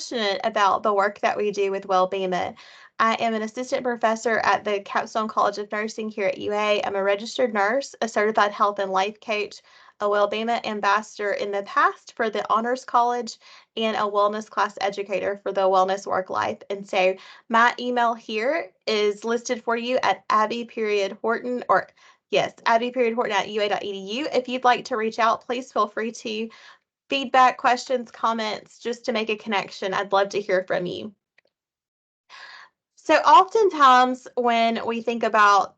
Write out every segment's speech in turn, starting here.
passionate about the work that we do with Wellbeing. I am an assistant professor at the Capstone College of Nursing here at UA. I'm a registered nurse, a certified health and life coach, a Wellbeing ambassador in the past for the Honors College, and a wellness class educator for the Wellness Work Life. And so my email here is listed for you at Abby.Horton, or yes, Abby.Horton at ua.edu. If you'd like to reach out, please feel free to feedback, questions, comments, just to make a connection. I'd love to hear from you. So oftentimes when we think about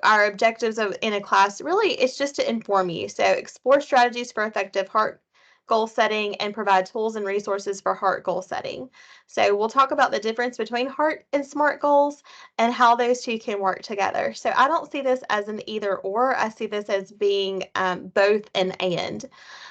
our objectives in a class, really it's just to inform you. So explore strategies for effective heart goal setting and provide tools and resources for heart goal setting. So we'll talk about the difference between heart and SMART goals and how those two can work together. So I don't see this as an either or. I see this as being both and.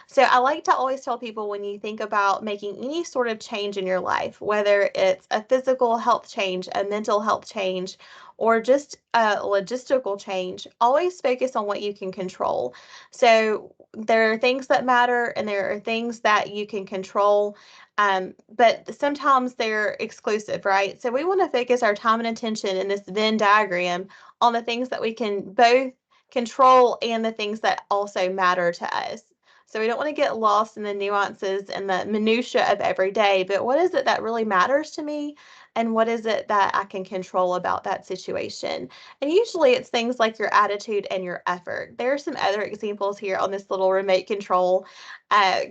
So I like to always tell people, when you think about making any sort of change in your life, whether it's a physical health change, a mental health change, or just a logistical change, always focus on what you can control. So there are things that matter and there are things that you can control, but sometimes they're exclusive, right? So we want to focus our time and attention in this Venn diagram on the things that we can both control and the things that also matter to us. So we don't want to get lost in the nuances and the minutia of every day, but what is it that really matters to me? And what is it that I can control about that situation? And usually it's things like your attitude and your effort. There are some other examples here on this little remote control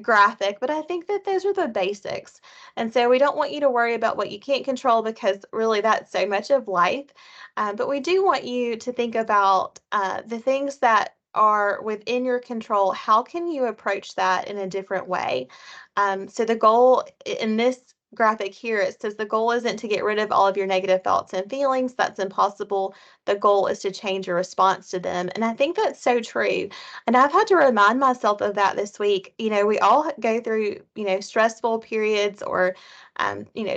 graphic, but I think that those are the basics. And so we don't want you to worry about what you can't control, because really that's so much of life. But we do want you to think about the things that are within your control. How can you approach that in a different way? So the goal in this graphic here, it says the goal isn't to get rid of all of your negative thoughts and feelings. That's impossible. The goal is to change your response to them. And I think that's so true. And I've had to remind myself of that this week. We all go through, stressful periods, or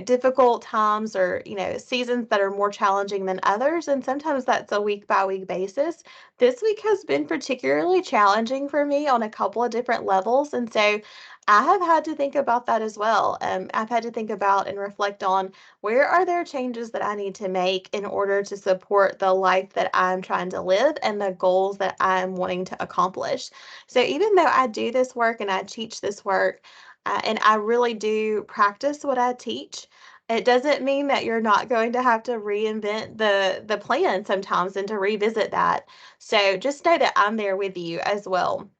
difficult times, or, seasons that are more challenging than others. And sometimes that's a week by week basis. This week has been particularly challenging for me on a couple of different levels. And so I have had to think about that as well. I've had to think about and reflect on, where are there changes that I need to make in order to support the life that I'm trying to live and the goals that I'm wanting to accomplish. So even though I do this work and I teach this work, and I really do practice what I teach, it doesn't mean that you're not going to have to reinvent the plan sometimes and to revisit that. So just know that I'm there with you as well.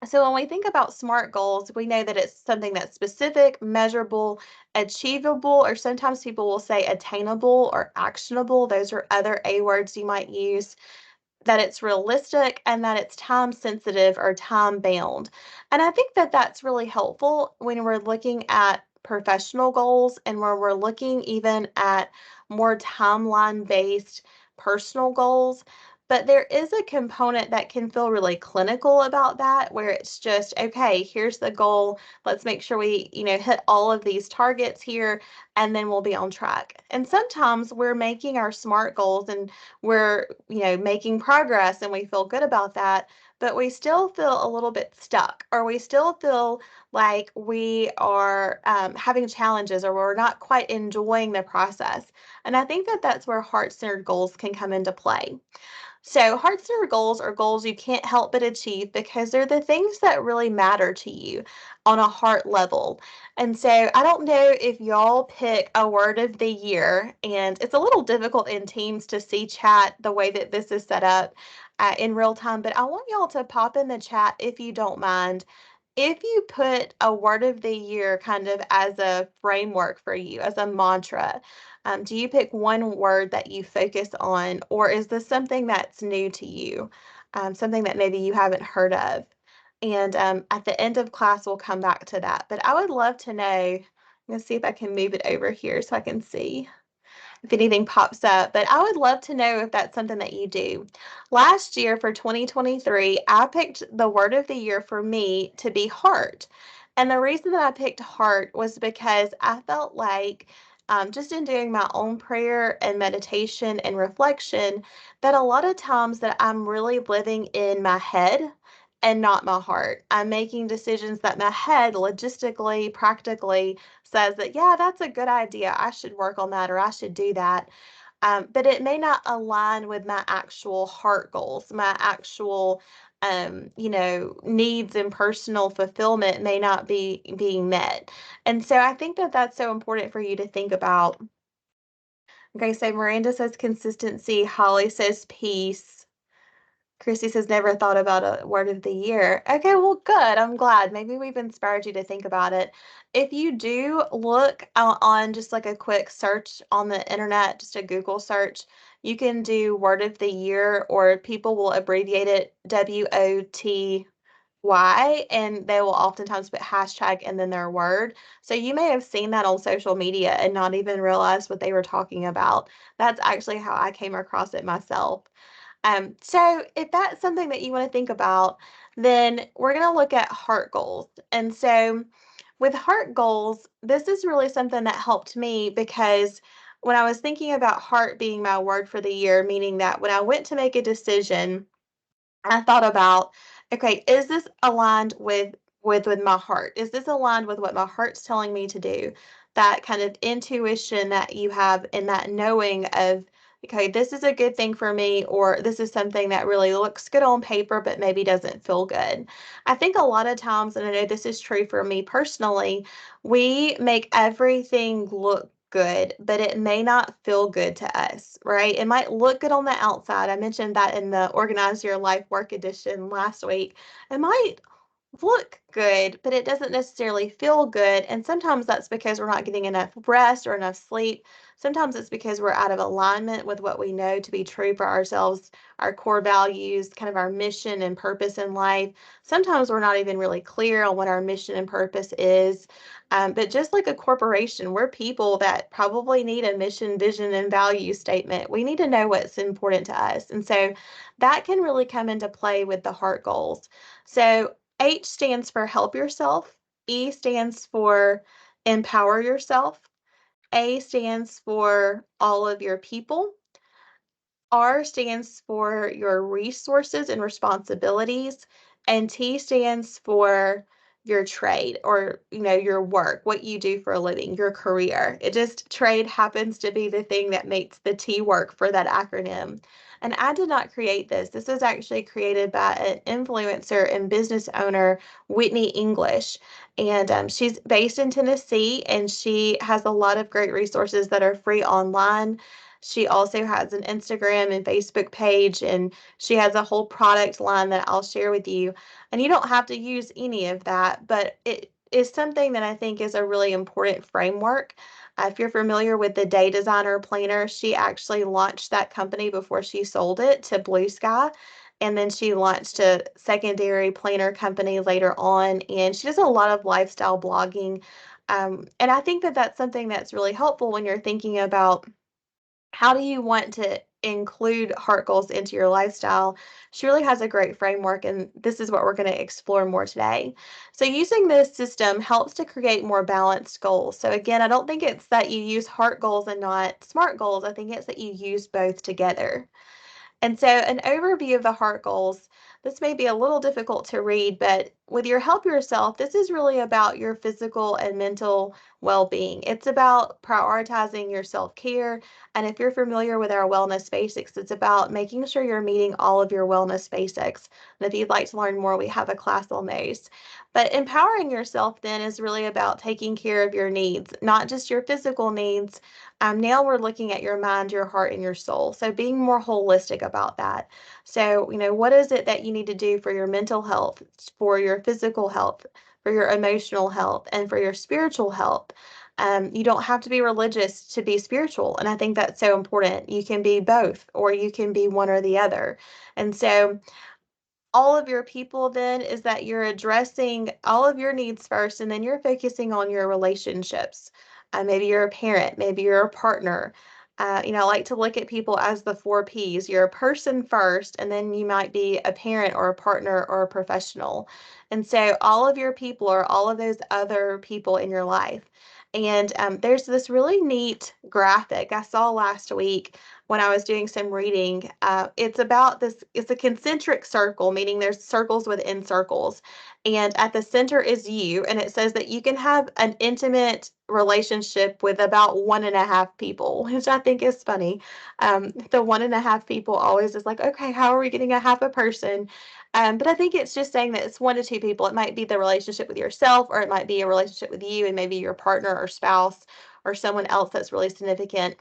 So when we think about SMART goals, we know that it's something that's specific, measurable, achievable, or sometimes people will say attainable or actionable. Those are other A words you might use. That it's realistic and that it's time sensitive or time bound. And I think that that's really helpful when we're looking at professional goals, and where we're looking even at more timeline based personal goals. But there is a component that can feel really clinical about that, where it's just, okay, here's the goal. Let's make sure we, hit all of these targets here, and then we'll be on track. And sometimes we're making our SMART goals and we're, making progress, and we feel good about that, but we still feel a little bit stuck, or we still feel like we are having challenges, or we're not quite enjoying the process. And I think that that's where heart-centered goals can come into play. So heart-centered goals are goals you can't help but achieve, because they're the things that really matter to you on a heart level. And so I don't know if y'all pick a word of the year, and it's a little difficult in Teams to see chat the way that this is set up in real time, but I want y'all to pop in the chat, if you don't mind, if you put a word of the year kind of as a framework for you, as a mantra. Do you pick one word that you focus on, or is this something that's new to you, something that maybe you haven't heard of? And at the end of class, we'll come back to that. But I would love to know. I'm going to see if I can move it over here so I can see if anything pops up. But I would love to know if that's something that you do. Last year for 2023, I picked the word of the year for me to be heart. And the reason that I picked heart was because I felt like, just in doing my own prayer and meditation and reflection, that a lot of times that I'm really living in my head and not my heart. I'm making decisions that my head logistically, practically says that, yeah, that's a good idea. I should work on that or I should do that. But it may not align with my actual heart goals, my actual, needs and personal fulfillment may not be being met. And so I think that that's so important for you to think about. Okay, so Miranda says consistency. Holly says peace. Chrissy says never thought about a word of the year. Okay, well, good. I'm glad. Maybe we've inspired you to think about it. If you do look on just like a quick search on the internet, just a Google search, you can do word of the year, or people will abbreviate it WOTY, and they will oftentimes put hashtag and then their word. So you may have seen that on social media and not even realized what they were talking about. That's actually how I came across it myself. So if that's something that you want to think about, then we're going to look at heart goals. And so with heart goals, this is really something that helped me because when I was thinking about heart being my word for the year, meaning that when I went to make a decision, I thought about, okay, is this aligned with my heart? Is this aligned with what my heart's telling me to do? That kind of intuition that you have and that knowing of, okay, this is a good thing for me, or this is something that really looks good on paper, but maybe doesn't feel good. I think a lot of times, and I know this is true for me personally, we make everything look good, but it may not feel good to us, right? It might look good on the outside. I mentioned that in the Organize Your Life Work edition last week. It might look good, but it doesn't necessarily feel good. And sometimes that's because we're not getting enough rest or enough sleep. Sometimes it's because we're out of alignment with what we know to be true for ourselves, our core values, kind of our mission and purpose in life. Sometimes we're not even really clear on what our mission and purpose is. But just like a corporation, we're people that probably need a mission, vision, and value statement. We need to know what's important to us. And so that can really come into play with the heart goals. So H stands for help yourself. E stands for empower yourself. A stands for all of your people. R stands for your resources and responsibilities, and T stands for your trade, or your work, what you do for a living, your career. It just trade happens to be the thing that makes the T work for that acronym. And I did not create this. This was actually created by an influencer and business owner, Whitney English. And she's based in Tennessee, and she has a lot of great resources that are free online. She also has an Instagram and Facebook page, and she has a whole product line that I'll share with you. And you don't have to use any of that, but it is something that I think is a really important framework. If you're familiar with the Day Designer Planner, she actually launched that company before she sold it to Blue Sky. And then she launched a secondary planner company later on, and she does a lot of lifestyle blogging. And I think that that's something that's really helpful when you're thinking about how do you want to include heart goals into your lifestyle. She really has a great framework, and this is what we're going to explore more today. So using this system helps to create more balanced goals. So again, I don't think it's that you use heart goals and not SMART goals. I think it's that you use both together. And so, an overview of the heart goals, this may be a little difficult to read, but with your help yourself, this is really about your physical and mental well being. It's about prioritizing your self care. And if you're familiar with our wellness basics, it's about making sure you're meeting all of your wellness basics. And if you'd like to learn more, we have a class on those. But empowering yourself then is really about taking care of your needs, not just your physical needs. Now we're looking at your mind, your heart, and your soul. So being more holistic about that. So, what is it that you need to do for your mental health, for your physical health, for your emotional health, and for your spiritual health? You don't have to be religious to be spiritual. And I think that's so important. You can be both, or you can be one or the other. And so all of your people then is that you're addressing all of your needs first, and then you're focusing on your relationships. Maybe you're a parent, maybe you're a partner, I like to look at people as the four P's. You're a person first, and then you might be a parent or a partner or a professional. And so all of your people are all of those other people in your life. And there's this really neat graphic I saw last week when I was doing some reading. It's about this, it's a concentric circle, meaning there's circles within circles. And at the center is you. And it says that you can have an intimate relationship with about one and a half people, which I think is funny. The one and a half people always is like, okay, how are we getting a half a person? But I think it's just saying that it's one to two people. It might be the relationship with yourself, or it might be a relationship with you and maybe your partner or spouse or someone else that's really significant.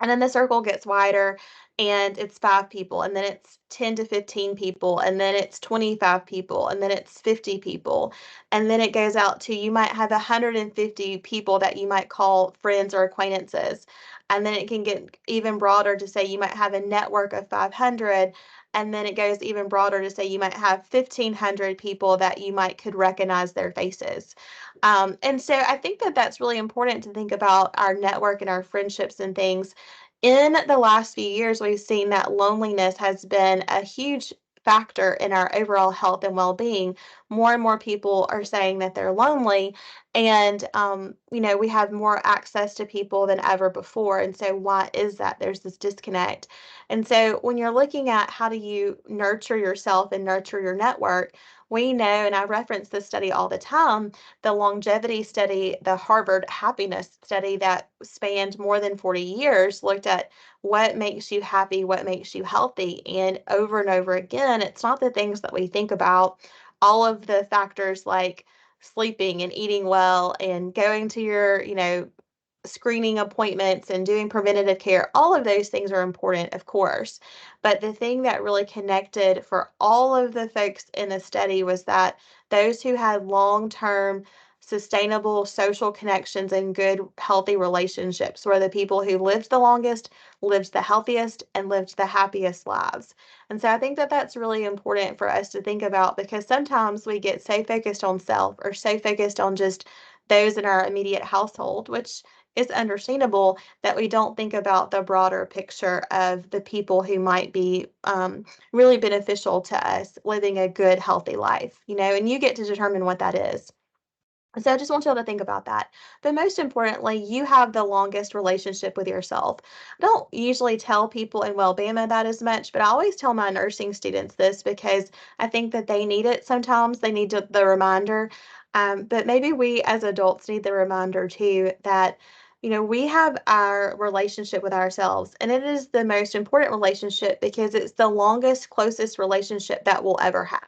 And then the circle gets wider and it's 5 people, and then it's 10 to 15 people, and then it's 25 people, and then it's 50 people. And then it goes out to you might have 150 people that you might call friends or acquaintances. And then it can get even broader to say you might have a network of 500. And then it goes even broader to say you might have 1,500 people that you might could recognize their faces. And so I think that that's really important to think about our network and our friendships and things. In the last few years, we've seen that loneliness has been a huge factor in our overall health and well-being. More and more people are saying that they're lonely, and we have more access to people than ever before. And so, why is that? There's this disconnect. And so, when you're looking at how do you nurture yourself and nurture your network, we know, and I reference this study all the time, the longevity study, the Harvard happiness study that spanned more than 40 years, looked at what makes you happy, what makes you healthy. And over again, it's not the things that we think about, all of the factors like sleeping and eating well and going to your, screening appointments and doing preventative care, all of those things are important, of course. But the thing that really connected for all of the folks in the study was that those who had long term, sustainable social connections and good, healthy relationships were the people who lived the longest, lived the healthiest, and lived the happiest lives. And so I think that that's really important for us to think about, because sometimes we get so focused on self or so focused on just those in our immediate household, which is understandable, that we don't think about the broader picture of the people who might be really beneficial to us living a good, healthy life, and you get to determine what that is. So I just want y'all to think about that. But most importantly, you have the longest relationship with yourself. I don't usually tell people in Wellbama that as much, but I always tell my nursing students this because I think that they need it sometimes. They need the reminder. But maybe we as adults need the reminder too that, we have our relationship with ourselves, and it is the most important relationship because it's the longest, closest relationship that we'll ever have.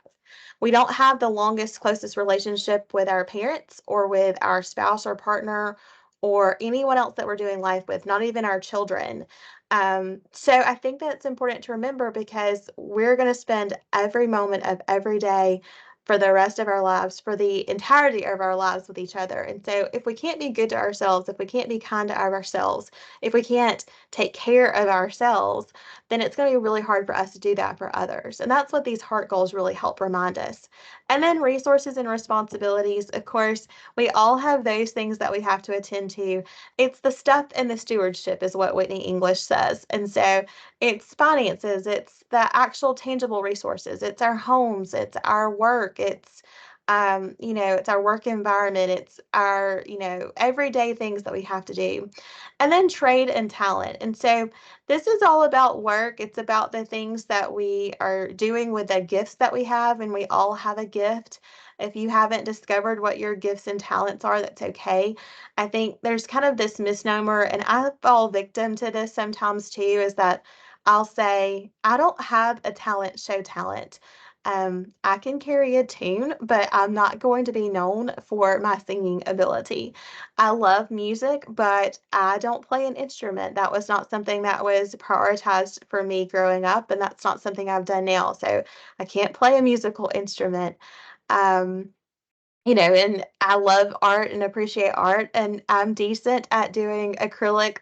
We don't have the longest, closest relationship with our parents or with our spouse or partner or anyone else that we're doing life with, not even our children. So I think that's important to remember because we're going to spend every moment of every day for the rest of our lives, for the entirety of our lives with each other. And so if we can't be good to ourselves, if we can't be kind to ourselves, if we can't take care of ourselves, then it's going to be really hard for us to do that for others. And that's what these heart goals really help remind us. And then resources and responsibilities. Of course, we all have those things that we have to attend to. It's the stuff in the stewardship, is what Whitney English says. And so it's finances, it's the actual tangible resources, it's our homes, it's our work, it's our work environment, it's our, everyday things that we have to do. And then trade and talent. And so this is all about work. It's about the things that we are doing with the gifts that we have, and we all have a gift. If you haven't discovered what your gifts and talents are, that's okay. I think there's kind of this misnomer, and I fall victim to this sometimes too, is that I'll say, I don't have a talent show talent. I can carry a tune, but I'm not going to be known for my singing ability. I love music, but I don't play an instrument. That was not something that was prioritized for me growing up, and that's not something I've done now. So I can't play a musical instrument. Um, and I love art and appreciate art, and I'm decent at doing acrylic,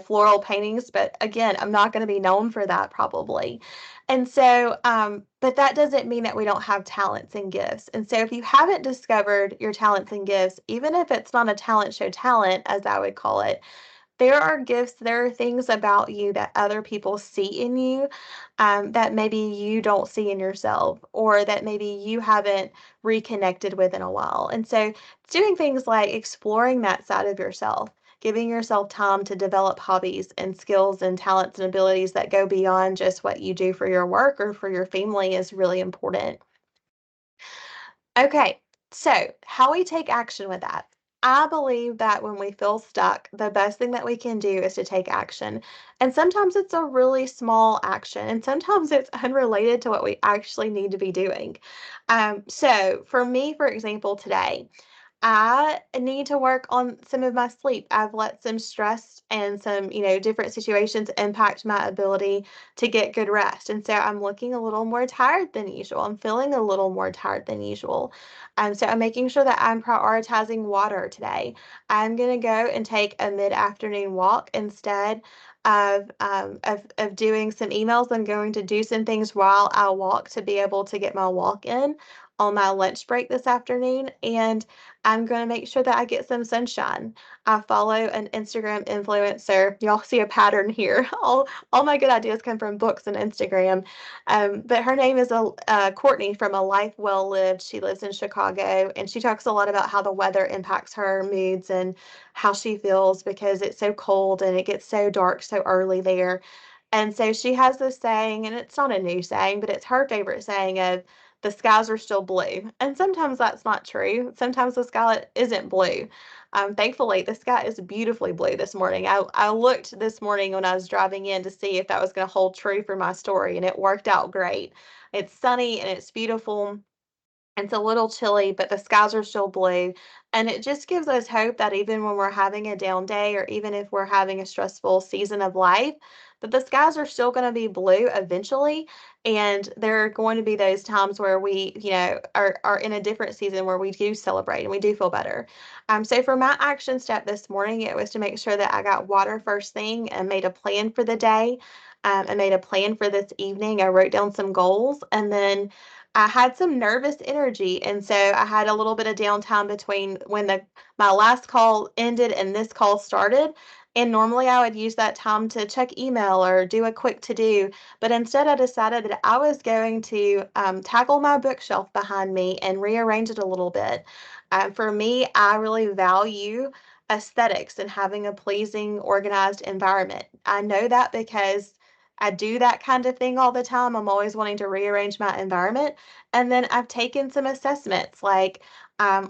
floral paintings, but again, I'm not going to be known for that probably. And so, but that doesn't mean that we don't have talents and gifts. And so, if you haven't discovered your talents and gifts, even if it's not a talent show talent, as I would call it, there are gifts, there are things about you that other people see in you, that maybe you don't see in yourself, or that maybe you haven't reconnected with in a while. And so it's doing things like exploring that side of yourself, giving yourself time to develop hobbies and skills and talents and abilities that go beyond just what you do for your work or for your family is really important. Okay, so how we take action with that. I believe that when we feel stuck, the best thing that we can do is to take action. And sometimes it's a really small action, and sometimes it's unrelated to what we actually need to be doing. So for me, for example, today, I need to work on some of my sleep. I've let some stress and some, different situations impact my ability to get good rest. And so I'm looking a little more tired than usual. I'm feeling a little more tired than usual. So I'm making sure that I'm prioritizing water today. I'm going to go and take a mid-afternoon walk instead of doing some emails. I'm going to do some things while I walk to be able to get my walk in on my lunch break this afternoon. And I'm gonna make sure that I get some sunshine. I follow an Instagram influencer. Y'all see a pattern here. All my good ideas come from books and Instagram. But her name is Courtney from A Life Well Lived. She lives in Chicago, and she talks a lot about how the weather impacts her moods and how she feels because it's so cold and it gets so dark so early there. And so she has this saying, and it's not a new saying, but it's her favorite saying of the skies are still blue. And sometimes that's not true. Sometimes the sky isn't blue. Thankfully, the sky is beautifully blue this morning. I looked this morning when I was driving in to see if that was going to hold true for my story, and it worked out great. It's sunny and it's beautiful. It's a little chilly, but the skies are still blue. And it just gives us hope that even when we're having a down day, or even if we're having a stressful season of life, that the skies are still going to be blue eventually. And there are going to be those times where we, are in a different season where we do celebrate and we do feel better. So for my action step this morning, it was to make sure that I got water first thing and made a plan for the day. I made a plan for this evening. I wrote down some goals, and then I had some nervous energy, and so I had a little bit of downtime between when the my last call ended and this call started. And normally I would use that time to check email or do a quick to-do, but instead I decided that I was going to tackle my bookshelf behind me and rearrange it a little bit. For me, I really value aesthetics and having a pleasing, organized environment. I know that because I do that kind of thing all the time. I'm always wanting to rearrange my environment. And then I've taken some assessments like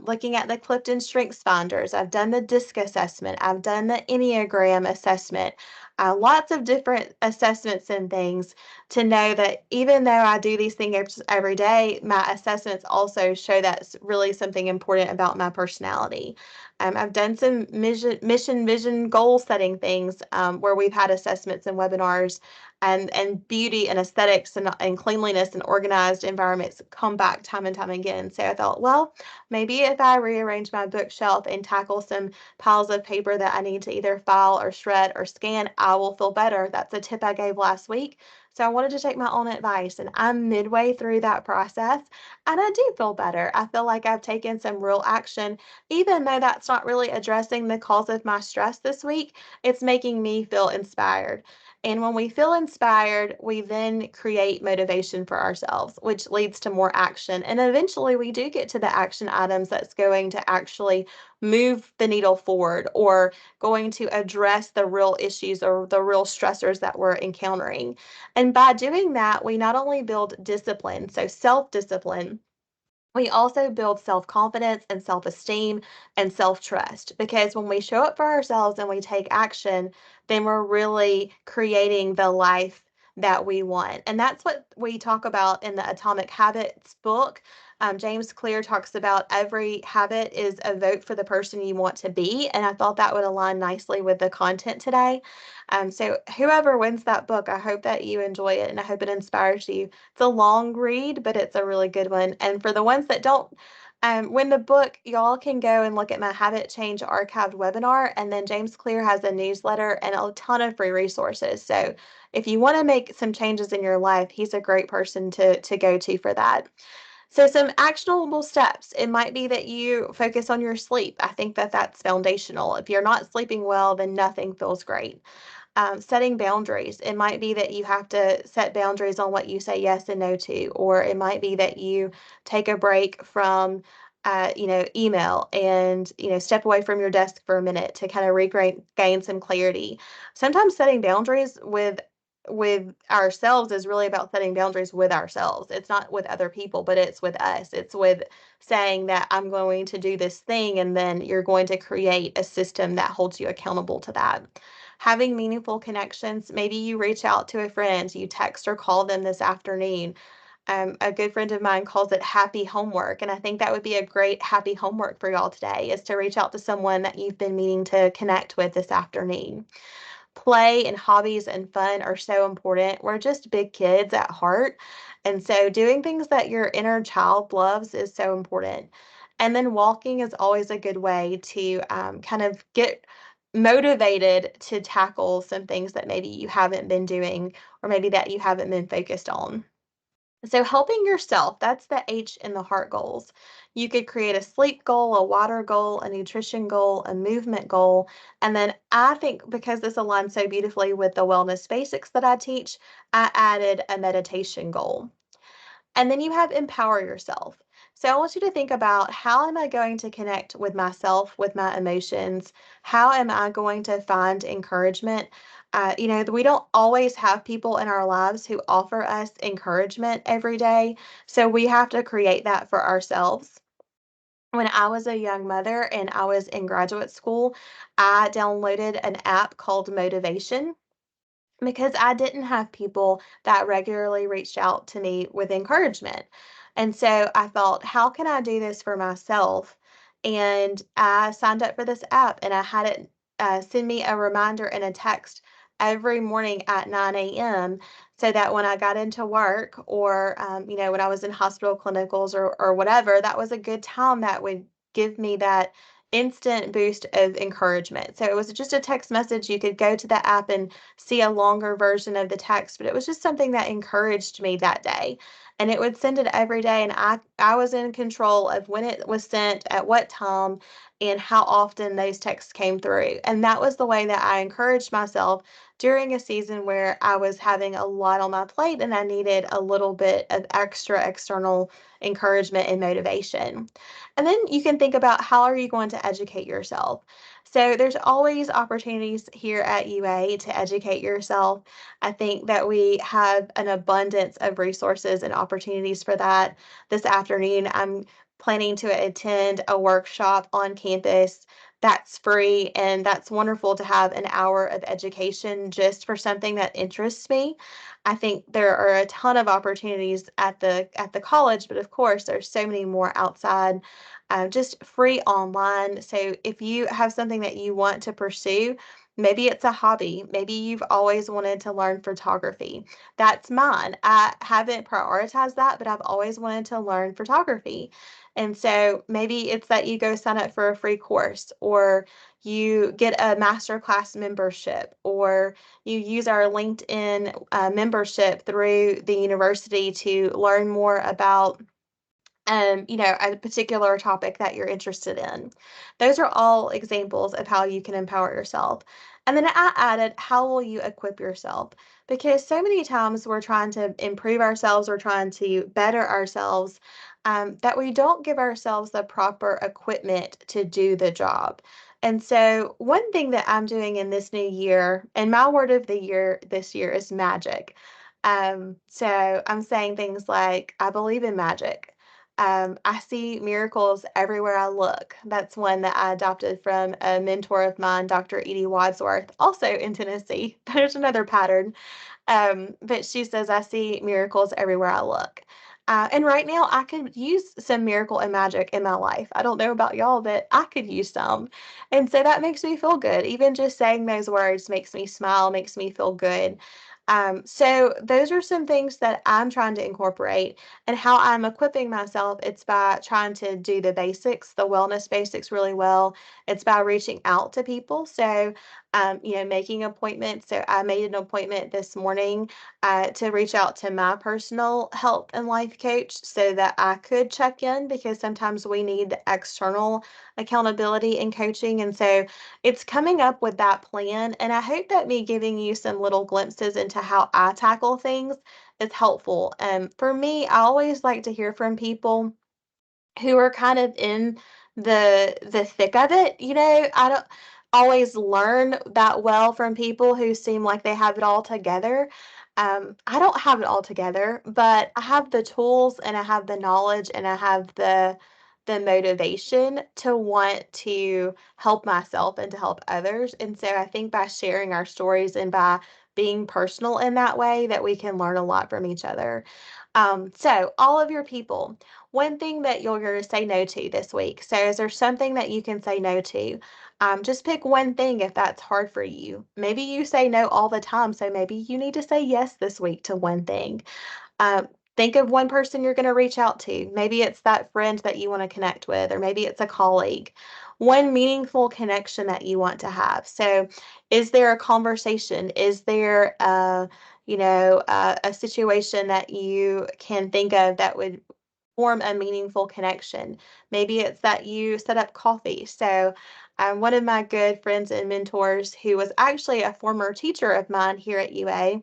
looking at the Clifton Strengths Finders. I've done the DISC assessment. I've done the Enneagram assessment. Lots of different assessments and things to know that even though I do these things every day, my assessments also show that's really something important about my personality. I've done some mission, vision, goal setting things where we've had assessments and webinars, and beauty and aesthetics and cleanliness and organized environments come back time and time again. So I thought, well, maybe if I rearrange my bookshelf and tackle some piles of paper that I need to either file or shred or scan, I will feel better. That's a tip I gave last week. So I wanted to take my own advice, and I'm midway through that process, and I do feel better. I feel like I've taken some real action, even though that's not really addressing the cause of my stress this week. It's making me feel inspired. And when we feel inspired, we then create motivation for ourselves, which leads to more action. And eventually, we do get to the action items that's going to actually move the needle forward or going to address the real issues or the real stressors that we're encountering. And by doing that, we not only build discipline, so self discipline, we also build self confidence and self esteem and self trust because when we show up for ourselves and we take action, then we're really creating the life that we want. And that's what we talk about in the Atomic Habits book. James Clear talks about every habit is a vote for the person you want to be. And I thought that would align nicely with the content today. So, whoever wins that book, I hope that you enjoy it and I hope it inspires you. It's a long read, but it's a really good one. And for the ones that don't win the book, y'all can go and look at my Habit Change archived webinar. And then James Clear has a newsletter and a ton of free resources. So if you want to make some changes in your life, he's a great person to go to for that. So some actionable steps. It might be that you focus on your sleep. I think that that's foundational. If you're not sleeping well, then nothing feels great. Setting boundaries. It might be that you have to set boundaries on what you say yes and no to, or it might be that you take a break from, email and, step away from your desk for a minute to kind of regain gain some clarity. Sometimes setting boundaries with ourselves is really about setting boundaries with ourselves. It's not with other people, but it's with us. It's with saying that I'm going to do this thing, and then you're going to create a system that holds you accountable to that. Having meaningful connections, maybe you reach out to a friend, you text or call them this afternoon. A good friend of mine calls it happy homework, and I think that would be a great happy homework for y'all today is to reach out to someone that you've been meaning to connect with this afternoon. Play and hobbies and fun are so important. We're just big kids at heart. And so doing things that your inner child loves is so important. And then walking is always a good way to kind of get motivated to tackle some things that maybe you haven't been doing or maybe that you haven't been focused on. So helping yourself, that's the H in the heart goals. You could create a sleep goal, a water goal, a nutrition goal, a movement goal. And then I think because this aligns so beautifully with the wellness basics that I teach, I added a meditation goal. And then you have empower yourself. So I want you to think about how am I going to connect with myself, with my emotions? How am I going to find encouragement? We don't always have people in our lives who offer us encouragement every day. So we have to create that for ourselves. When I was a young mother and I was in graduate school, I downloaded an app called Motivation because I didn't have people that regularly reached out to me with encouragement. And so I thought, how can I do this for myself? And I signed up for this app and I had it send me a reminder and a text every morning at 9 a.m. so that when I got into work or, when I was in hospital clinicals or whatever, that was a good time that would give me that instant boost of encouragement. So it was just a text message. You could go to the app and see a longer version of the text, but it was just something that encouraged me that day. And it would send it every day, and I was in control of when it was sent, at what time, and how often those texts came through. And that was the way that I encouraged myself during a season where I was having a lot on my plate and I needed a little bit of extra external encouragement and motivation. And then you can think about how are you going to educate yourself? So there's always opportunities here at UA to educate yourself. I think that we have an abundance of resources and opportunities for that. This afternoon, I'm planning to attend a workshop on campus that's free, and that's wonderful to have an hour of education just for something that interests me. I think there are a ton of opportunities at the college, but of course, there's so many more outside, just free online. So if you have something that you want to pursue, maybe it's a hobby. Maybe you've always wanted to learn photography. That's mine. I haven't prioritized that, but I've always wanted to learn photography. And so maybe it's that you go sign up for a free course, or you get a master class membership, or you use our LinkedIn membership through the university to learn more about a particular topic that you're interested in. Those are all examples of how you can empower yourself. And then I added, how will you equip yourself? Because so many times we're trying to improve ourselves, we're trying to better ourselves, that we don't give ourselves the proper equipment to do the job. And so, one thing that I'm doing in this new year, and my word of the year this year is magic. So I'm saying things like, I believe in magic. I see miracles everywhere I look. That's one that I adopted from a mentor of mine, Dr. Edie Wadsworth, also in Tennessee. There's another pattern. But she says, I see miracles everywhere I look. And right now, I could use some miracle and magic in my life. I don't know about y'all, but I could use some. And so that makes me feel good. Even just saying those words makes me smile, makes me feel good. So those are some things that I'm trying to incorporate, and how I'm equipping myself. It's by trying to do the basics, the wellness basics really well. It's by reaching out to people. So making appointments. So I made an appointment this morning to reach out to my personal health and life coach so that I could check in because sometimes we need external accountability and coaching. And so it's coming up with that plan. And I hope that me giving you some little glimpses into how I tackle things is helpful. For me, I always like to hear from people who are kind of in the thick of it, I don't always learn that well from people who seem like they have it all together. I don't have it all together, but I have the tools and I have the knowledge and I have the motivation to want to help myself and to help others. And so I think by sharing our stories and by being personal in that way that we can learn a lot from each other. So all of your people, one thing that you're going to say no to this week. So, is there something that you can say no to? Just pick one thing if that's hard for you. Maybe you say no all the time, so maybe you need to say yes this week to one thing. Think of one person you're going to reach out to. Maybe it's that friend that you want to connect with, or maybe it's a colleague. One meaningful connection that you want to have. So, is there a conversation? Is there a situation that you can think of that would form a meaningful connection? Maybe it's that you set up coffee. So, one of my good friends and mentors, who was actually a former teacher of mine here at UA,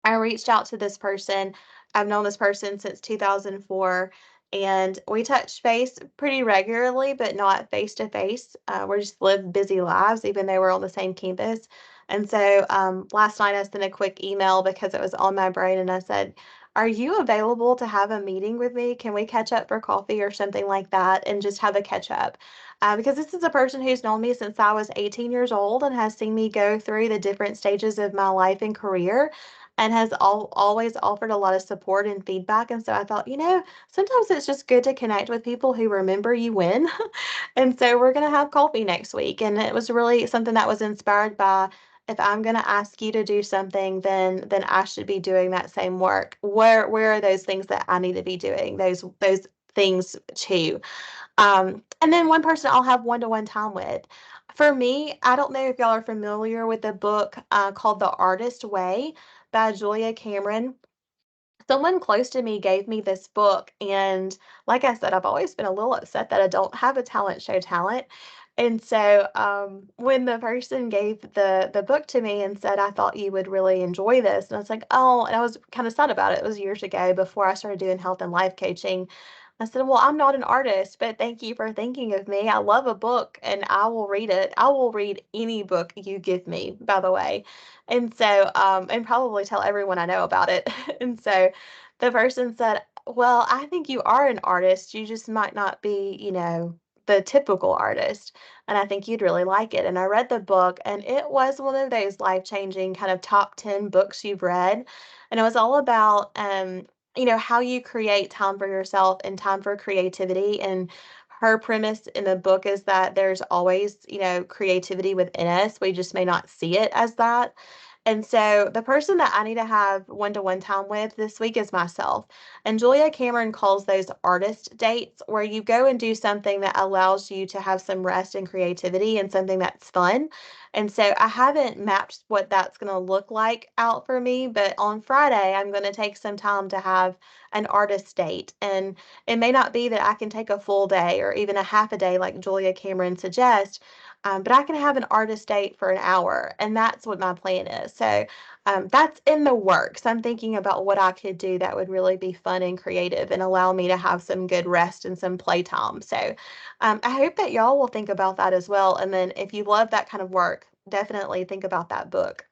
I reached out to this person. I've known this person since 2004, and we touch base pretty regularly, but not face to face. We just live busy lives, even though we're on the same campus. And so last night I sent a quick email because it was on my brain, and I said, "Are you available to have a meeting with me? Can we catch up for coffee or something like that and just have a catch up?" Because this is a person who's known me since I was 18 years old and has seen me go through the different stages of my life and career and has always offered a lot of support and feedback. And so I thought, sometimes it's just good to connect with people who remember you win. And so we're going to have coffee next week. And it was really something that was inspired by, if I'm going to ask you to do something, then I should be doing that same work. Where are those things that I need to be doing? Those things too. And then one person I'll have one-to-one time with. For me, I don't know if y'all are familiar with the book called The Artist Way by Julia Cameron. Someone close to me gave me this book, and like I said, I've always been a little upset that I don't have a talent show talent. And so, when the person gave the book to me and said, "I thought you would really enjoy this," and I was like, "Oh," and I was kind of sad about it. It was years ago before I started doing health and life coaching. I said, "Well, I'm not an artist, but thank you for thinking of me. I love a book and I will read it. I will read any book you give me, by the way." And so, and probably tell everyone I know about it. And so the person said, "Well, I think you are an artist. You just might not be, the typical artist. And I think you'd really like it." And I read the book, and it was one of those life-changing kind of top 10 books you've read. And it was all about, how you create time for yourself and time for creativity. And her premise in the book is that there's always, creativity within us. We just may not see it as that. And so the person that I need to have one-to-one time with this week is myself. And Julia Cameron calls those artist dates, where you go and do something that allows you to have some rest and creativity and something that's fun. And so I haven't mapped what that's going to look like out for me, but on Friday, I'm going to take some time to have an artist date. And it may not be that I can take a full day or even a half a day like Julia Cameron suggests, but I can have an artist date for an hour, and that's what my plan is. So that's in the works. I'm thinking about what I could do that would really be fun and creative and allow me to have some good rest and some playtime. So I hope that y'all will think about that as well. And then if you love that kind of work, definitely think about that book.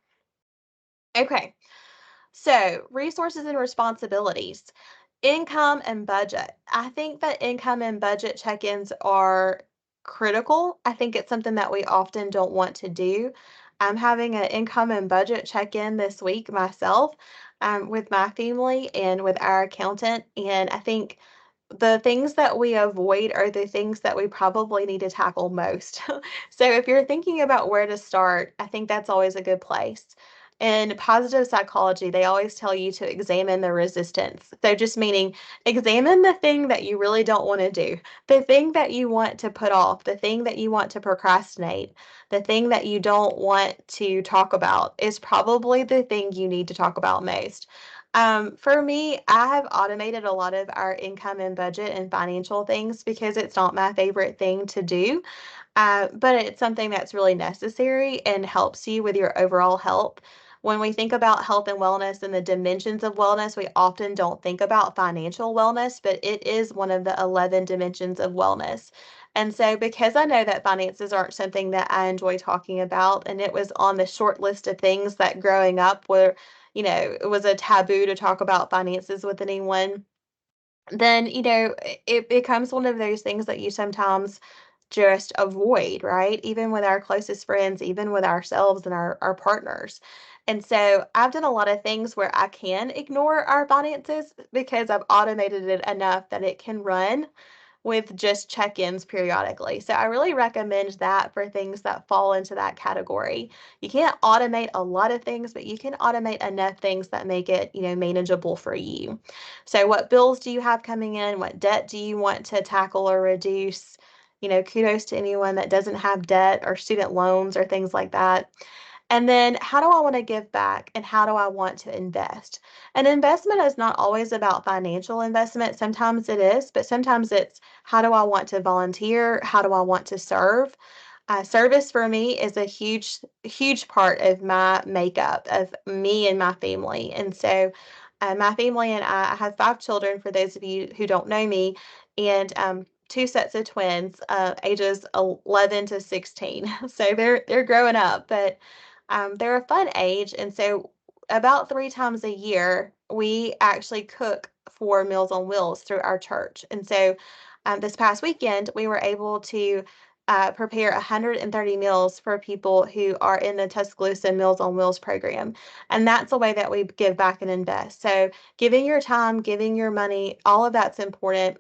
Okay, so resources and responsibilities. Income and budget. I think that income and budget check-ins are critical. I think it's something that we often don't want to do. I'm having an income and budget check-in this week myself, with my family and with our accountant. And I think the things that we avoid are the things that we probably need to tackle most. So if you're thinking about where to start, I think that's always a good place. In positive psychology, they always tell you to examine the resistance. So just meaning examine the thing that you really don't want to do, the thing that you want to put off, the thing that you want to procrastinate, the thing that you don't want to talk about is probably the thing you need to talk about most. For me, I have automated a lot of our income and budget and financial things because it's not my favorite thing to do. But it's something that's really necessary and helps you with your overall health. When we think about health and wellness and the dimensions of wellness, we often don't think about financial wellness, but it is one of the 11 dimensions of wellness. And so, because I know that finances aren't something that I enjoy talking about, and it was on the short list of things that growing up where, it was a taboo to talk about finances with anyone, then, it becomes one of those things that you sometimes just avoid, right? Even with our closest friends, even with ourselves and our partners. And so I've done a lot of things where I can ignore our finances because I've automated it enough that it can run with just check-ins periodically. So I really recommend that for things that fall into that category. You can't automate a lot of things, but you can automate enough things that make it, manageable for you. So what bills do you have coming in? What debt do you want to tackle or reduce? Kudos to anyone that doesn't have debt or student loans or things like that. And then how do I want to give back and how do I want to invest? An investment is not always about financial investment. Sometimes it is, but sometimes it's how do I want to volunteer? How do I want to serve? Service for me is a huge, huge part of my makeup of me and my family. And so, my family and I have 5 children, for those of you who don't know me, and two sets of twins, ages 11 to 16. So they're growing up, but they're a fun age. And so, about 3 times a year, we actually cook for Meals on Wheels through our church. And so, this past weekend, we were able to prepare 130 meals for people who are in the Tuscaloosa Meals on Wheels program. And that's the way that we give back and invest. So, giving your time, giving your money, all of that's important.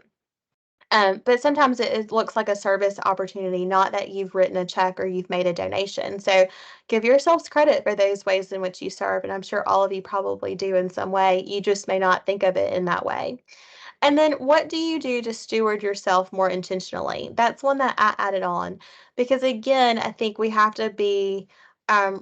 But sometimes it looks like a service opportunity, not that you've written a check or you've made a donation. So give yourselves credit for those ways in which you serve. And I'm sure all of you probably do in some way. You just may not think of it in that way. And then what do you do to steward yourself more intentionally? That's one that I added on because, again, I think we have to be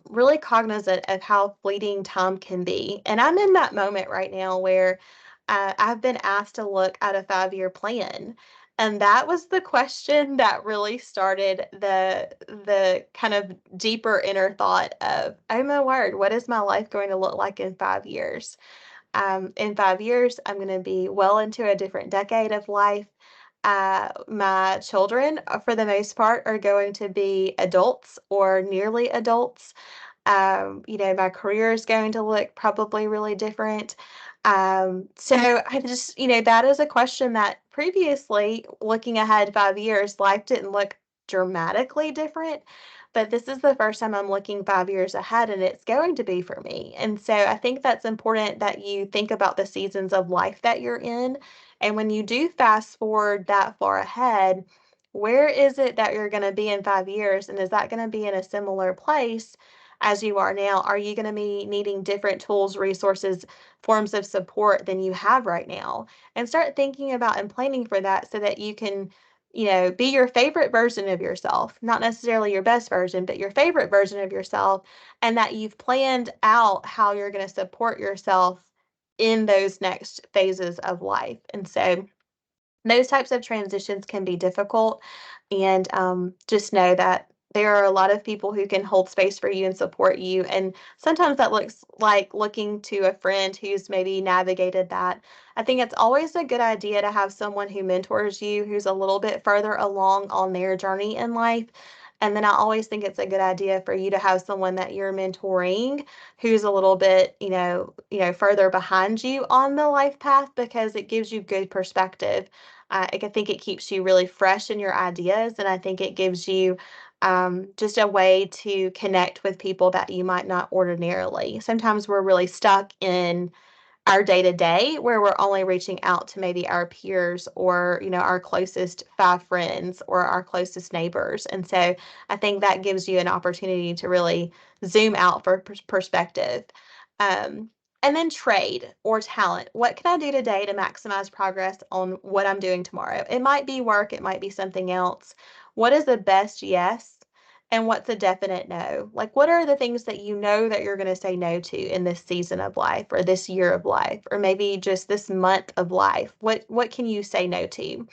really cognizant of how fleeting time can be. And I'm in that moment right now where I've been asked to look at a 5-year plan. And that was the question that really started the kind of deeper inner thought of, oh my word, what is my life going to look like in 5 years? In 5 years, I'm going to be well into a different decade of life. My children, for the most part, are going to be adults or nearly adults. My career is going to look probably really different. So I just, that is a question that previously, looking ahead 5 years, life didn't look dramatically different. But this is the first time I'm looking 5 years ahead, and it's going to be for me. And so I think that's important that you think about the seasons of life that you're in. And when you do fast forward that far ahead, where is it that you're going to be in 5 years? And is that going to be in a similar place as you are now? Are you going to be needing different tools, resources, forms of support than you have right now? And start thinking about and planning for that so that you can, be your favorite version of yourself, not necessarily your best version, but your favorite version of yourself, and that you've planned out how you're going to support yourself in those next phases of life. And so, those types of transitions can be difficult. And just know that there are a lot of people who can hold space for you and support you. And sometimes that looks like looking to a friend who's maybe navigated that. I think it's always a good idea to have someone who mentors you who's a little bit further along on their journey in life. And then I always think it's a good idea for you to have someone that you're mentoring who's a little bit, further behind you on the life path because it gives you good perspective. I think it keeps you really fresh in your ideas, and I think it gives you just a way to connect with people that you might not ordinarily. Sometimes we're really stuck in our day to day where we're only reaching out to maybe our peers or, our closest five friends or our closest neighbors. And so I think that gives you an opportunity to really zoom out for perspective. Um, and then trade or talent. What can I do today to maximize progress on what I'm doing tomorrow? It might be work, it might be something else. What is the best yes? And what's a definite no? Like, what are the things that you know that you're going to say no to in this season of life or this year of life or maybe just this month of life? What can you say no to?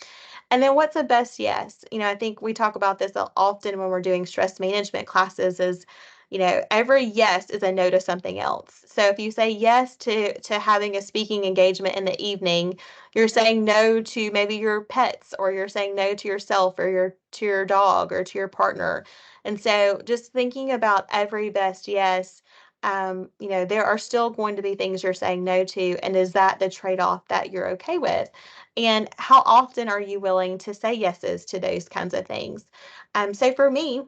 And then what's a best yes? I think we talk about this often when we're doing stress management classes is, every yes is a no to something else. So if you say yes to having a speaking engagement in the evening, you're saying no to maybe your pets or you're saying no to yourself or to your dog or to your partner. And so just thinking about every best yes, there are still going to be things you're saying no to. And is that the trade-off that you're okay with? And how often are you willing to say yeses to those kinds of things? So for me,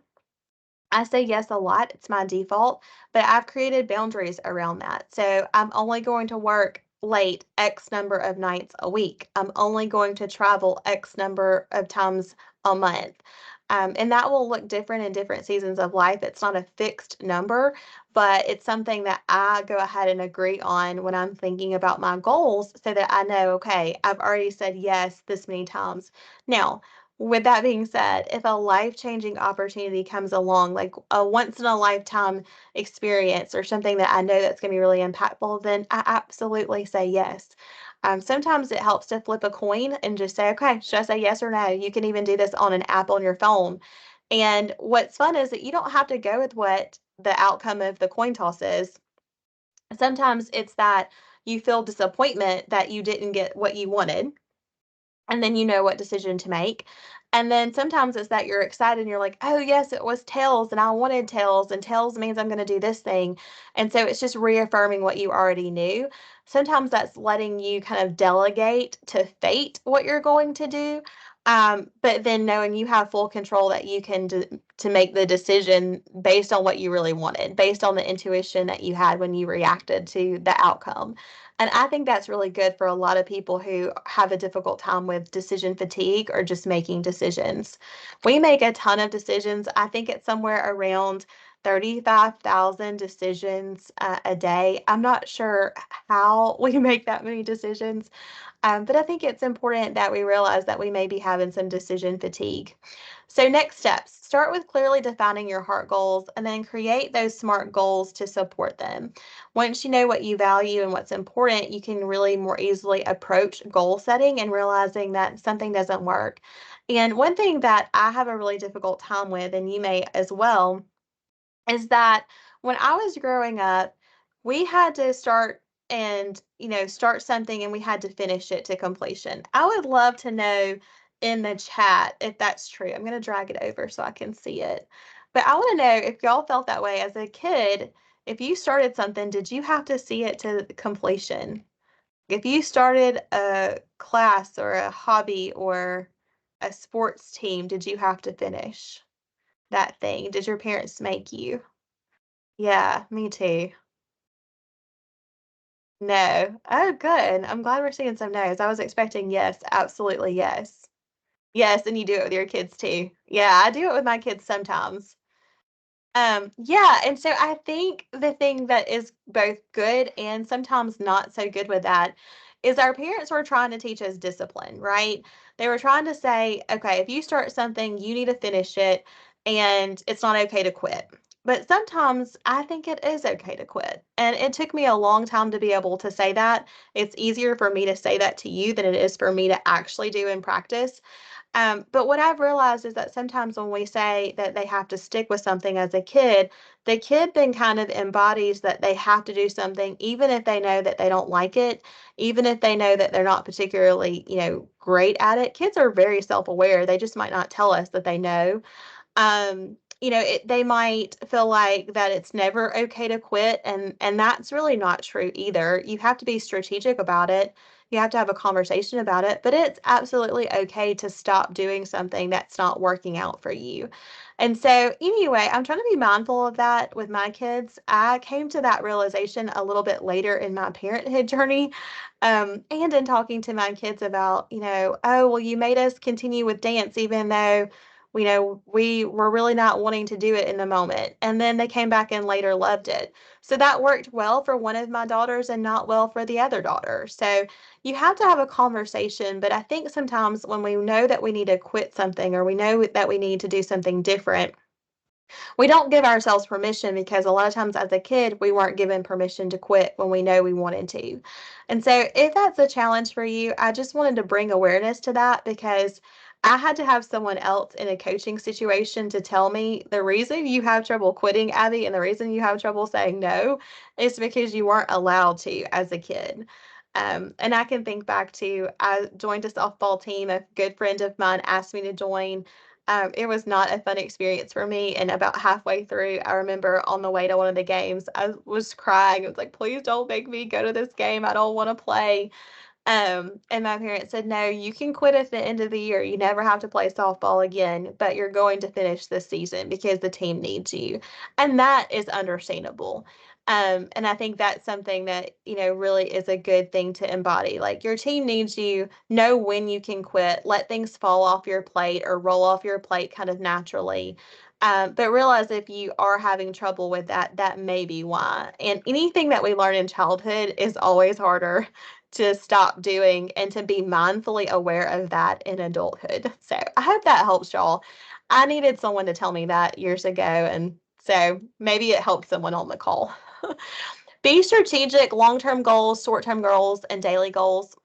I say yes a lot. It's my default, but I've created boundaries around that. So I'm only going to work late X number of nights a week. I'm only going to travel X number of times a month. And that will look different in different seasons of life. It's not a fixed number, but it's something that I go ahead and agree on when I'm thinking about my goals so that I know, okay, I've already said yes this many times. Now, with that being said, if a life-changing opportunity comes along, like a once in a lifetime experience or something that I know that's going to be really impactful, then I absolutely say yes. Sometimes it helps to flip a coin and just say, okay, should I say yes or no? You can even do this on an app on your phone. And what's fun is that you don't have to go with what the outcome of the coin toss is. Sometimes it's that you feel disappointment that you didn't get what you wanted and then you know what decision to make. And then sometimes it's that you're excited and you're like, oh, yes, it was tails and I wanted tails, and tails means I'm going to do this thing. And so it's just reaffirming what you already knew. Sometimes that's letting you kind of delegate to fate what you're going to do. But then knowing you have full control that you can to make the decision based on what you really wanted, based on the intuition that you had when you reacted to the outcome. And I think that's really good for a lot of people who have a difficult time with decision fatigue or just making decisions. We make a ton of decisions. I think it's somewhere around 35,000 decisions a day. I'm not sure how we make that many decisions, but I think it's important that we realize that we may be having some decision fatigue. So, next steps start with clearly defining your heart goals and then create those SMART goals to support them. Once you know what you value and what's important, you can really more easily approach goal setting and realizing that something doesn't work. And one thing that I have a really difficult time with, and you may as well, is that when I was growing up, we had to start something and we had to finish it to completion. I would love to know in the chat if that's true. I'm going to drag it over so I can see it. But I want to know if y'all felt that way as a kid. If you started something, did you have to see it to completion? If you started a class or a hobby or a sports team, did you have to finish that thing? Did your parents make you? Yeah, me too. No. Oh, good. I'm glad we're seeing some no's. I was expecting yes, absolutely yes. Yes, and you do it with your kids too. Yeah, I do it with my kids sometimes. Yeah, and so I think the thing that is both good and sometimes not so good with that is our parents were trying to teach us discipline, right? They were trying to say, okay, if you start something, you need to finish it, and it's not okay to quit. But sometimes I think it is okay to quit. And it took me a long time to be able to say that. It's easier for me to say that to you than it is for me to actually do in practice. But what I've realized is that sometimes when we say that they have to stick with something as a kid, the kid then kind of embodies that they have to do something, even if they know that they don't like it, even if they know that they're not particularly, great at it. Kids are very self-aware. They just might not tell us that they know. They might feel like that it's never okay to quit, and that's really not true either. You have to be strategic about it. You have to have a conversation about it, but it's absolutely okay to stop doing something that's not working out for you. And so, anyway, I'm trying to be mindful of that with my kids. I came to that realization a little bit later in my parenthood journey, and in talking to my kids about, oh, well, you made us continue with dance even though we were really not wanting to do it in the moment. And then they came back and later loved it. So that worked well for one of my daughters and not well for the other daughter. So you have to have a conversation, but I think sometimes when we know that we need to quit something or we know that we need to do something different, we don't give ourselves permission because a lot of times as a kid, we weren't given permission to quit when we know we wanted to. And so, if that's a challenge for you, I just wanted to bring awareness to that because I had to have someone else in a coaching situation to tell me the reason you have trouble quitting, Abby, and the reason you have trouble saying no is because you weren't allowed to as a kid. And I can think back to I joined a softball team. A good friend of mine asked me to join. It was not a fun experience for me. And about halfway through, I remember on the way to one of the games, I was crying. I was like, please don't make me go to this game. I don't want to play. And my parents said, no, you can quit at the end of the year. You never have to play softball again, but you're going to finish this season because the team needs you. And that is understandable. And I think that's something that, really is a good thing to embody. Like your team needs you, know when you can quit, let things fall off your plate or roll off your plate kind of naturally. But realize if you are having trouble with that, that may be why. And anything that we learn in childhood is always harder to stop doing and to be mindfully aware of that in adulthood. So I hope that helps y'all. I needed someone to tell me that years ago, and so maybe it helped someone on the call. Be strategic, long term goals, short term goals, and daily goals.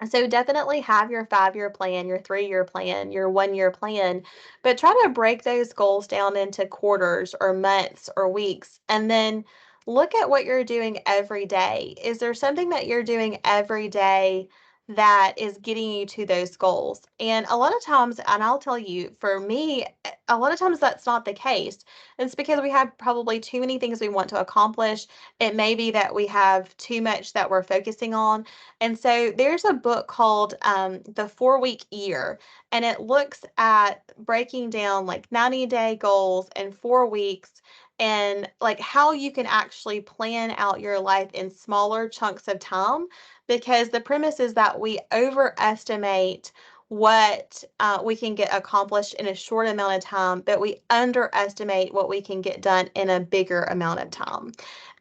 So definitely have your 5-year plan, your 3-year plan, your 1-year plan, but try to break those goals down into quarters or months or weeks. And then look at what you're doing every day. Is there something that you're doing every day that is getting you to those goals? And a lot of times, and I'll tell you, for me, a lot of times that's not the case. It's because we have probably too many things we want to accomplish. It may be that we have too much that we're focusing on. And so there's a book called The 4 Week Year, and it looks at breaking down like 90-day goals in 4 weeks and like how you can actually plan out your life in smaller chunks of time. Because the premise is that we overestimate what we can get accomplished in a short amount of time, but we underestimate what we can get done in a bigger amount of time.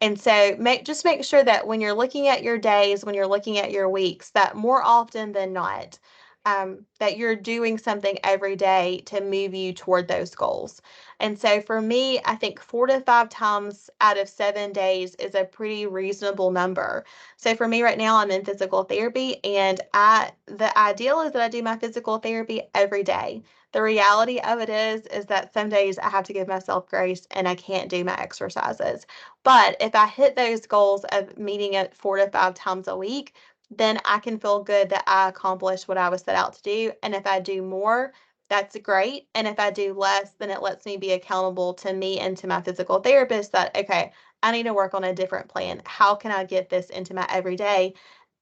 And so make sure that when you're looking at your days, when you're looking at your weeks, that more often than not, that you're doing something every day to move you toward those goals. And so for me, I think 4 to 5 times out of 7 days is a pretty reasonable number. So for me right now, I'm in physical therapy, and the ideal is that I do my physical therapy every day. The reality of it is that some days I have to give myself grace and I can't do my exercises. But if I hit those goals of meeting it 4 to 5 times a week, then I can feel good that I accomplished what I was set out to do. And if I do more, that's great. And if I do less, then it lets me be accountable to me and to my physical therapist that, okay, I need to work on a different plan. How can I get this into my everyday?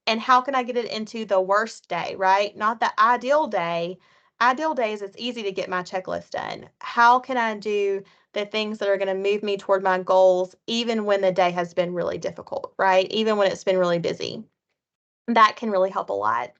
And how can I get it into the worst day, right? Not the ideal day. Ideal days, it's easy to get my checklist done. How can I do the things that are going to move me toward my goals, even when the day has been really difficult, right? Even when it's been really busy? That can really help a lot.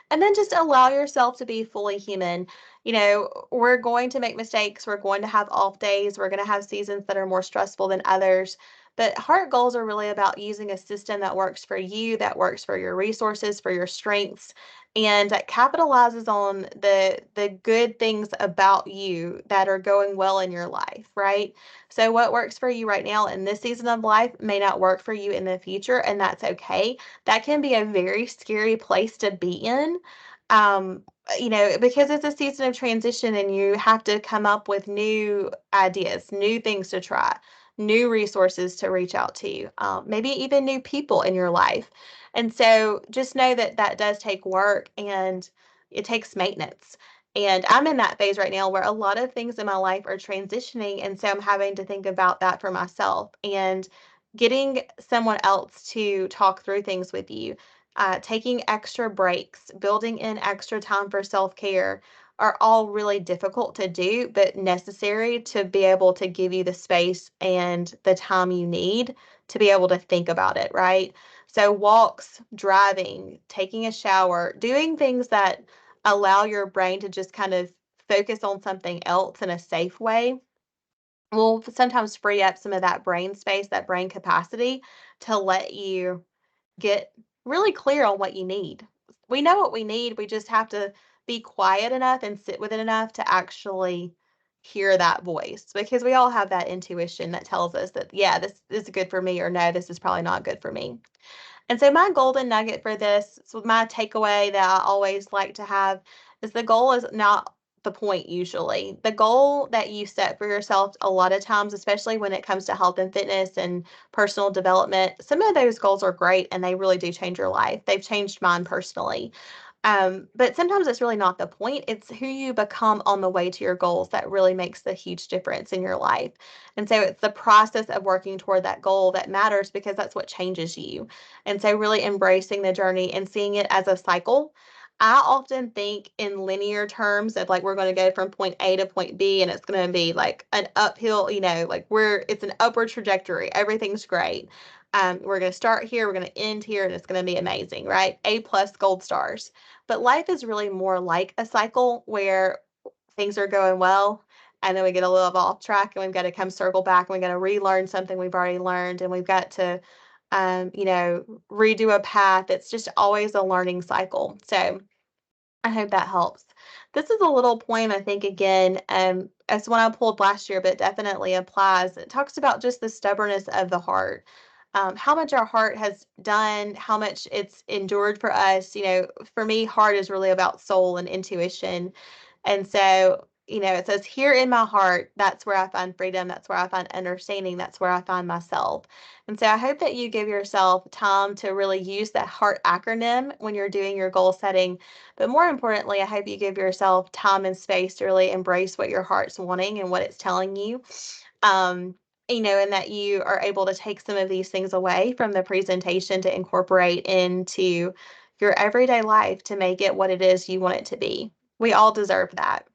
And then just allow yourself to be fully human. We're going to make mistakes. We're going to have off days. We're going to have seasons that are more stressful than others. But heart goals are really about using a system that works for you, that works for your resources, for your strengths, and that capitalizes on the good things about you that are going well in your life, right? So what works for you right now in this season of life may not work for you in the future, and that's okay. That can be a very scary place to be in. Um, because it's a season of transition and you have to come up with new ideas, new things to try, new resources to reach out to, maybe even new people in your life. And so just know that that does take work and it takes maintenance. And I'm in that phase right now where a lot of things in my life are transitioning. And so I'm having to think about that for myself and getting someone else to talk through things with you. taking extra breaks, building in extra time for self-care are all really difficult to do, but necessary to be able to give you the space and the time you need to be able to think about it, right? So walks, driving, taking a shower, doing things that allow your brain to just kind of focus on something else in a safe way will sometimes free up some of that brain space, that brain capacity to let you get really clear on what you need. We know what we need. We just have to be quiet enough and sit with it enough to actually hear that voice, because we all have that intuition that tells us that, yeah, this is good for me, or no, this is probably not good for me. And so my golden nugget for this, so my takeaway that I always like to have, is the goal is not the point usually. The goal that you set for yourself a lot of times, especially when it comes to health and fitness and personal development, some of those goals are great and they really do change your life. They've changed mine personally. But sometimes it's really not the point. It's who you become on the way to your goals that really makes the huge difference in your life. And so it's the process of working toward that goal that matters, because that's what changes you. And so really embracing the journey and seeing it as a cycle. I often think in linear terms of like we're going to go from point A to point B and it's going to be like an uphill, like it's an upward trajectory. Everything's great. We're going to start here, we're going to end here, and it's going to be amazing, right? A plus gold stars. But life is really more like a cycle where things are going well, and then we get a little off track, and we've got to come circle back, and we've got to relearn something we've already learned, and we've got to, redo a path. It's just always a learning cycle. So I hope that helps. This is a little poem, I think, again, it's one I pulled last year, but definitely applies. It talks about just the stubbornness of the heart, how much our heart has done, how much it's endured for us. For me, heart is really about soul and intuition. And so, it says, here in my heart, that's where I find freedom. That's where I find understanding. That's where I find myself. And so I hope that you give yourself time to really use that heart acronym when you're doing your goal setting. But more importantly, I hope you give yourself time and space to really embrace what your heart's wanting and what it's telling you. Um, and that you are able to take some of these things away from the presentation to incorporate into your everyday life to make it what it is you want it to be. We all deserve that.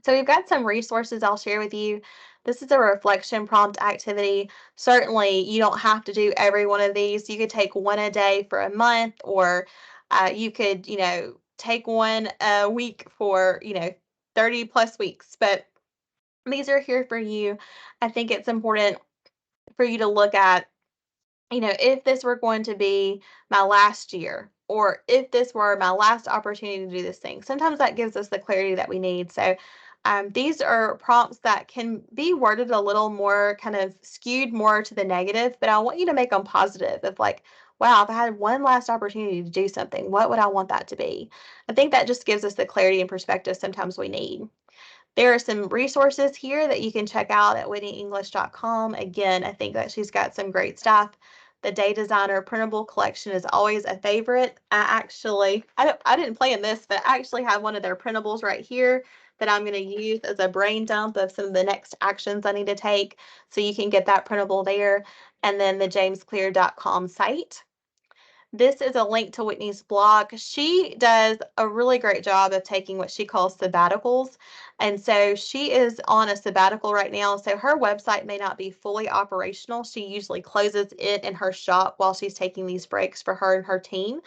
So we've got some resources I'll share with you. This is a reflection prompt activity. Certainly, you don't have to do every one of these. You could take one a day for a month, or you could, take one a week for, 30 plus weeks. But these are here for you. I think it's important for you to look at, if this were going to be my last year, or if this were my last opportunity to do this thing. Sometimes that gives us the clarity that we need. So these are prompts that can be worded a little more kind of skewed more to the negative, but I want you to make them positive of like, wow, if I had one last opportunity to do something, what would I want that to be? I think that just gives us the clarity and perspective sometimes we need. There are some resources here that you can check out at whitneyenglish.com. Again, I think that she's got some great stuff. The Day Designer printable collection is always a favorite. I didn't plan this, but I actually have one of their printables right here that I'm going to use as a brain dump of some of the next actions I need to take. So you can get that printable there. And then the jamesclear.com site. This is a link to Whitney's blog. She does a really great job of taking what she calls sabbaticals. And so she is on a sabbatical right now. So her website may not be fully operational. She usually closes it in her shop while she's taking these breaks for her and her team.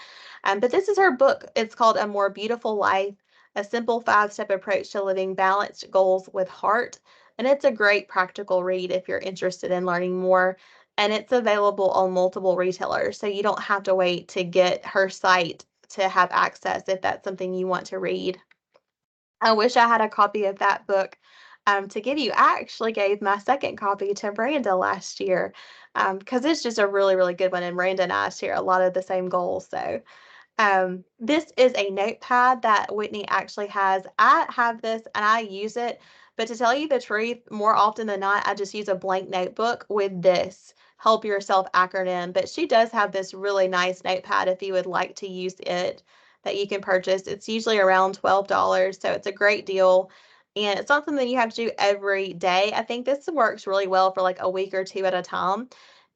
But this is her book. It's called A More Beautiful Life, a simple 5-step approach to living balanced goals with heart. And it's a great practical read if you're interested in learning more, and it's available on multiple retailers. So you don't have to wait to get her site to have access if that's something you want to read. I wish I had a copy of that book to give you. I actually gave my second copy to Miranda last year because it's just a really, really good one. And Miranda and I share a lot of the same goals. So this is a notepad that Whitney actually has. I have this and I use it, but to tell you the truth, more often than not, I just use a blank notebook with this help yourself acronym. But she does have this really nice notepad if you would like to use it that you can purchase. It's usually around $12, so it's a great deal. And it's not something you have to do every day. I think this works really well for like a week or two at a time.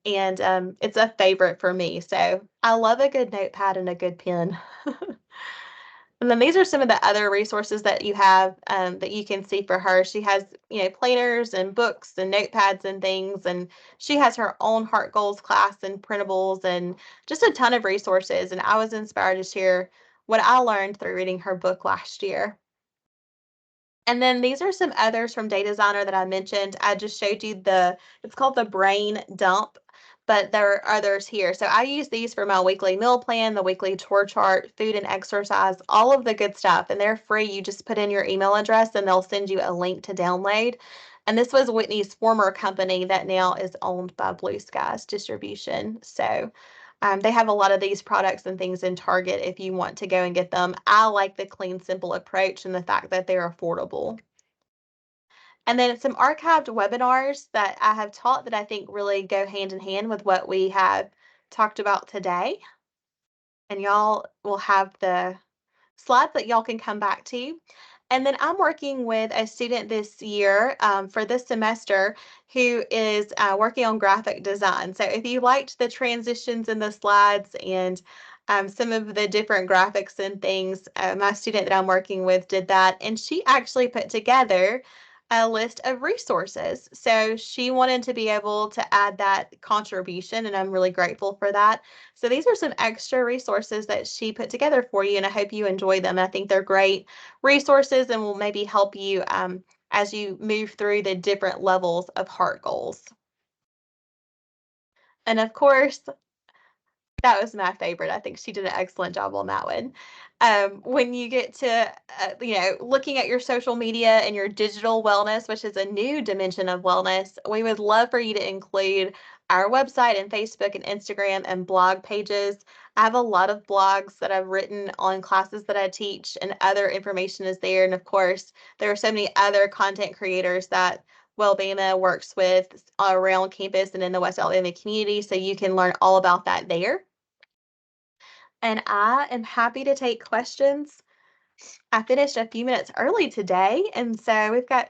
and it's a favorite for me. So I love a good notepad and a good pen. And then these are some of the other resources that you have that you can see for her. She has, planners and books and notepads and things, and she has her own Heart Goals class and printables and just a ton of resources. And I was inspired to share what I learned through reading her book last year. And then these are some others from Day Designer that I mentioned. I just showed you it's called the Brain Dump, but there are others here. So I use these for my weekly meal plan, the weekly chore chart, food and exercise, all of the good stuff. And they're free. You just put in your email address and they'll send you a link to download. And this was Whitney's former company that now is owned by Blue Skies Distribution. So they have a lot of these products and things in Target if you want to go and get them. I like the clean, simple approach and the fact that they're affordable. And then some archived webinars that I have taught that I think really go hand in hand with what we have talked about today. And y'all will have the slides that y'all can come back to. And then I'm working with a student this year for this semester who is working on graphic design. So if you liked the transitions in the slides and some of the different graphics and things, my student that I'm working with did that. And she actually put together a list of resources. So she wanted to be able to add that contribution, and I'm really grateful for that. So these are some extra resources that she put together for you, and I hope you enjoy them. I think they're great resources and will maybe help you as you move through the different levels of heart goals. And of course, that was my favorite. I think she did an excellent job on that one. When you get to, looking at your social media and your digital wellness, which is a new dimension of wellness, we would love for you to include our website and Facebook and Instagram and blog pages. I have a lot of blogs that I've written on classes that I teach, and other information is there. And of course, there are so many other content creators that Wellbama works with around campus and in the West Alabama community, so you can learn all about that there. And I am happy to take questions. I finished a few minutes early today, and so we've got